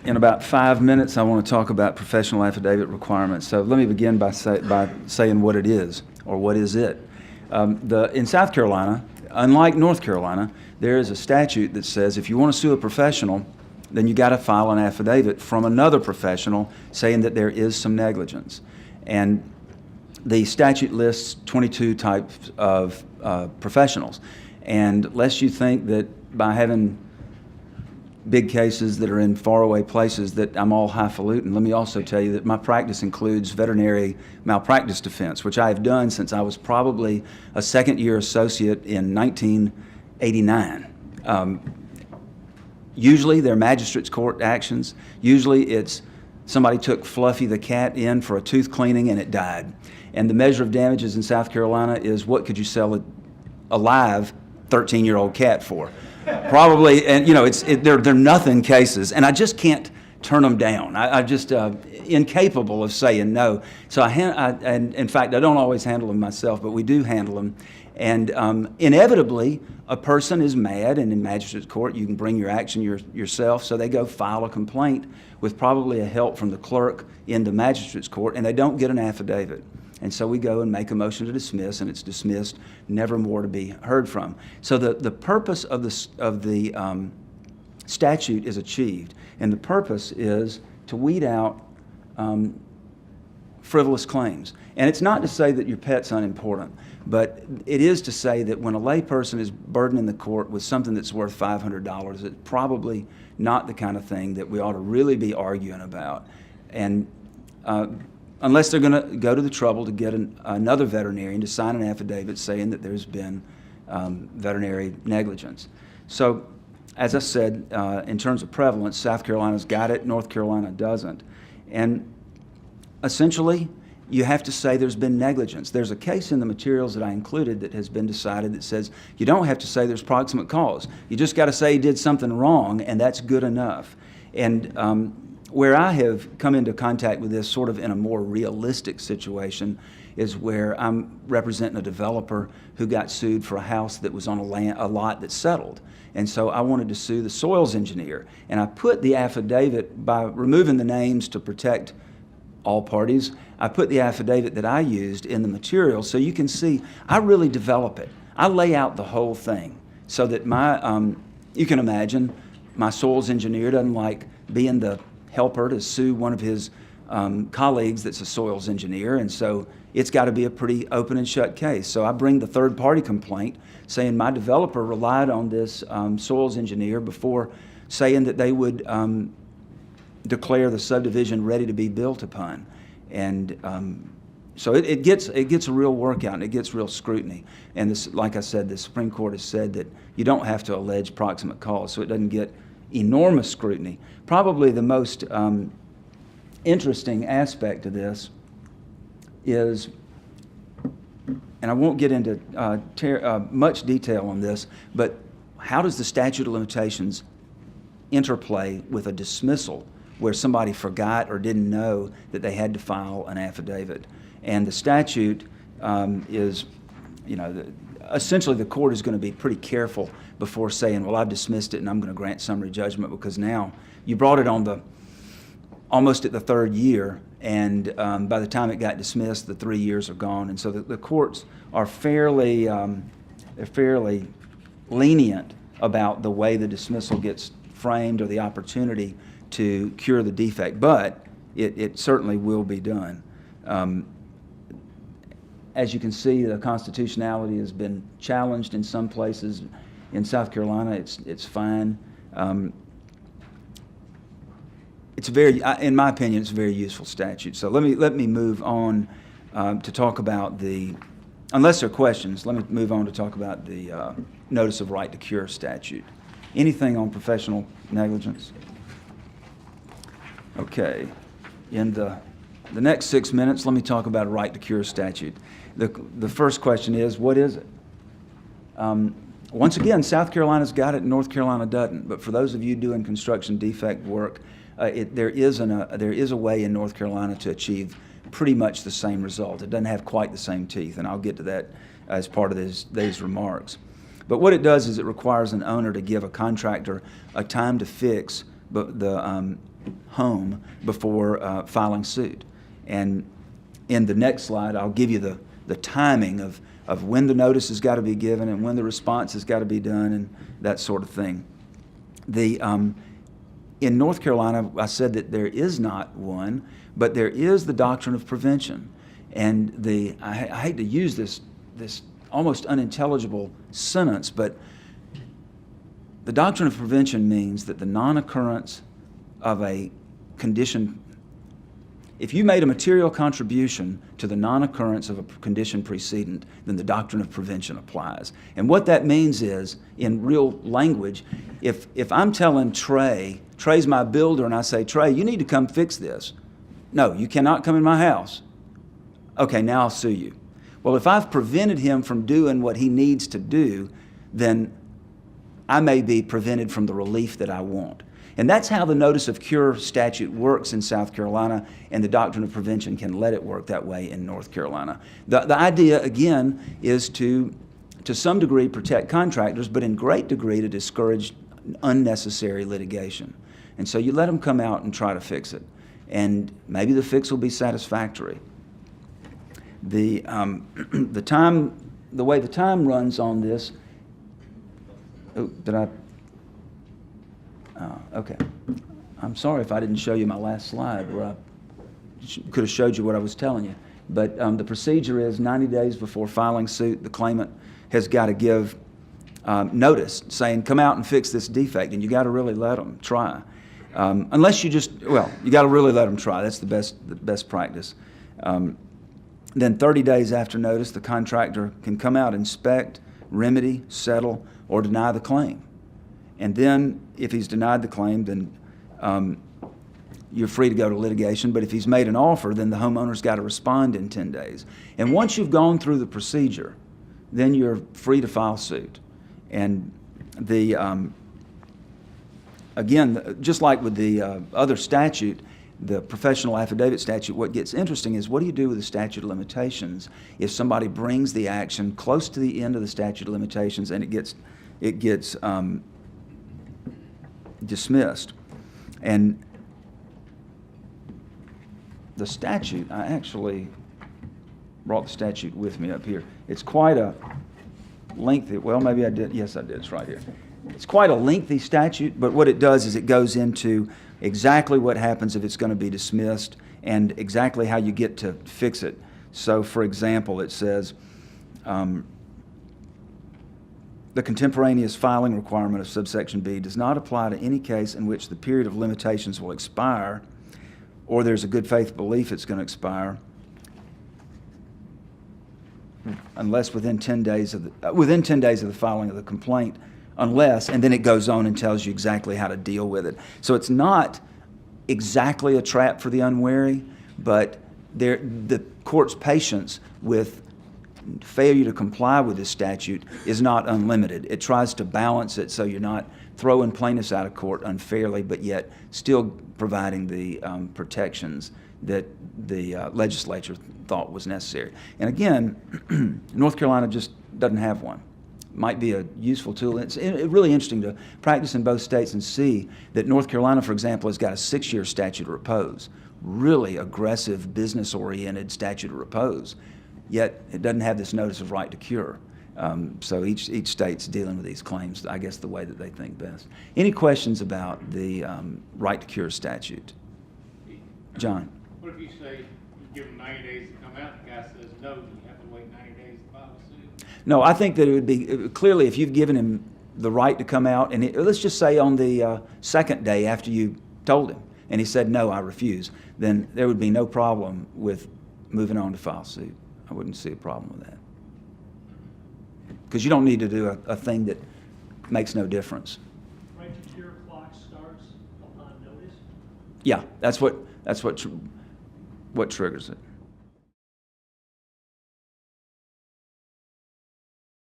In about 5 minutes, I want to talk about professional affidavit requirements. So let me begin by saying what it is, or what is it. In South Carolina, unlike North Carolina, there is a statute that says if you want to sue a professional, then you got to file an affidavit from another professional saying that there is some negligence. And the statute lists 22 types of professionals. And lest you think that by having big cases that are in faraway places that I'm all highfalutin, let me also tell you that my practice includes veterinary malpractice defense, which I have done since I was probably a second-year associate in 1989. Usually they're magistrates court actions. Usually it's somebody took Fluffy the cat in for a tooth cleaning and it died. And the measure of damages in South Carolina is what could you sell a live 13-year-old cat for? Probably, and you know, they're nothing cases, and I just can't turn them down. I'm just incapable of saying no. So and in fact, I don't always handle them myself, but we do handle them. And inevitably, a person is mad, and in magistrate's court, you can bring your action yourself. So they go file a complaint with probably a help from the clerk in the magistrate's court, and they don't get an affidavit. And so we go and make a motion to dismiss, and it's dismissed, never more to be heard from. So the purpose of the statute is achieved, and the purpose is to weed out frivolous claims. And it's not to say that your pet's unimportant, but it is to say that when a layperson is burdening the court with something that's worth $500, it's probably not the kind of thing that we ought to really be arguing about. And unless they're going to go to the trouble to get another veterinarian to sign an affidavit saying that there's been veterinary negligence. So, as I said, in terms of prevalence, South Carolina's got it, North Carolina doesn't. And essentially, you have to say there's been negligence. There's a case in the materials that I included that has been decided that says you don't have to say there's proximate cause. You just got to say he did something wrong, and that's good enough. And where I have come into contact with this sort of in a more realistic situation is where I'm representing a developer who got sued for a house that was on a lot that settled. And so I wanted to sue the soils engineer. And I put the affidavit, by removing the names to protect all parties, I put the affidavit that I used in the material so you can see I really develop it. I lay out the whole thing so that you can imagine my soils engineer doesn't like being the helper to sue one of his colleagues that's a soils engineer, and so it's got to be a pretty open and shut case. So I bring the third-party complaint saying my developer relied on this soils engineer before saying that they would declare the subdivision ready to be built upon. And so it gets a real workout, and it gets real scrutiny. And this, like I said, the Supreme Court has said that you don't have to allege proximate cause, so it doesn't get enormous scrutiny. Probably the most interesting aspect of this is, and I won't get into much detail on this, but how does the statute of limitations interplay with a dismissal where somebody forgot or didn't know that they had to file an affidavit? And the statute is, essentially the court is going to be pretty careful before saying, well, I've dismissed it and I'm going to grant summary judgment, because now you brought it on almost at the third year, and by the time it got dismissed, the 3 years are gone. And so the courts are fairly lenient about the way the dismissal gets framed or the opportunity to cure the defect, but it certainly will be done. As you can see, the constitutionality has been challenged in some places. In South Carolina, it's fine. It's in my opinion, it's a very useful statute. So let me move on to talk about unless there are questions, let me move on to talk about the Notice of Right to Cure statute. Anything on professional negligence? Okay. In the next 6 minutes, let me talk about a right to cure statute. The first question is, what is it? Once again, South Carolina's got it, and North Carolina doesn't. But for those of you doing construction defect work, there is a way in North Carolina to achieve pretty much the same result. It doesn't have quite the same teeth, and I'll get to that as part of these remarks. But what it does is it requires an owner to give a contractor a time to fix the home before filing suit. And in the next slide, I'll give you the timing of when the notice has got to be given and when the response has got to be done and that sort of thing. In North Carolina, I said that there is not one, but there is the doctrine of prevention. And I hate to use this almost unintelligible sentence, but the doctrine of prevention means that the non-occurrence of a condition, if you made a material contribution to the non-occurrence of a condition precedent, then the doctrine of prevention applies. And what that means is, in real language, if I'm telling Trey's my builder, and I say, Trey, you need to come fix this. No, you cannot come in my house. Okay, now I'll sue you. Well, if I've prevented him from doing what he needs to do, then I may be prevented from the relief that I want. And that's how the notice of cure statute works in South Carolina, and the doctrine of prevention can let it work that way in North Carolina. The idea, again, is to some degree protect contractors, but in great degree to discourage unnecessary litigation. And so you let them come out and try to fix it. And maybe the fix will be satisfactory. The way the time runs on this, okay. I'm sorry if I didn't show you my last slide where I could have showed you what I was telling you. But the procedure is 90 days before filing suit, the claimant has got to give notice saying, come out and fix this defect, and you got to really let them try. Unless you you got to really let them try. That's the best practice. Then 30 days after notice, the contractor can come out, inspect, remedy, settle, or deny the claim. And then if he's denied the claim, then you're free to go to litigation. But if he's made an offer, then the homeowner's got to respond in 10 days. And once you've gone through the procedure, then you're free to file suit. And again, just like with the other statute, the professional affidavit statute, what gets interesting is what do you do with the statute of limitations if somebody brings the action close to the end of the statute of limitations and it gets dismissed. And the statute, I actually brought the statute with me up here. It's quite a lengthy, well, maybe I did. Yes, I did. It's right here. It's quite a lengthy statute, but what it does is it goes into exactly what happens if it's going to be dismissed and exactly how you get to fix it. So, for example, it says, the contemporaneous filing requirement of subsection B does not apply to any case in which the period of limitations will expire or there's a good faith belief it's going to expire unless within 10 days of the filing of the complaint, unless, and then it goes on and tells you exactly how to deal with it. So it's not exactly a trap for the unwary, but the court's patience with failure to comply with this statute is not unlimited. It tries to balance it so you're not throwing plaintiffs out of court unfairly, but yet still providing the protections that the legislature thought was necessary. And again, North Carolina just doesn't have one. Might be a useful tool. It's really interesting to practice in both states and see that North Carolina, for example, has got a 6-year statute of repose, really aggressive, business-oriented statute of repose, yet it doesn't have this notice of right to cure. So each state's dealing with these claims, I guess, the way that they think best. Any questions about the right to cure statute? John? What if you say you give them 90 days to come out, the guy says no, you have to wait 90 days to file a suit? No, I think that it would be, clearly if you've given him the right to come out, and let's just say on the second day after you told him, and he said, no, I refuse, then there would be no problem with moving on to file suit. I wouldn't see a problem with that. Because you don't need to do a thing that makes no difference. Right to cure clock starts upon notice? Yeah, that's what triggers it.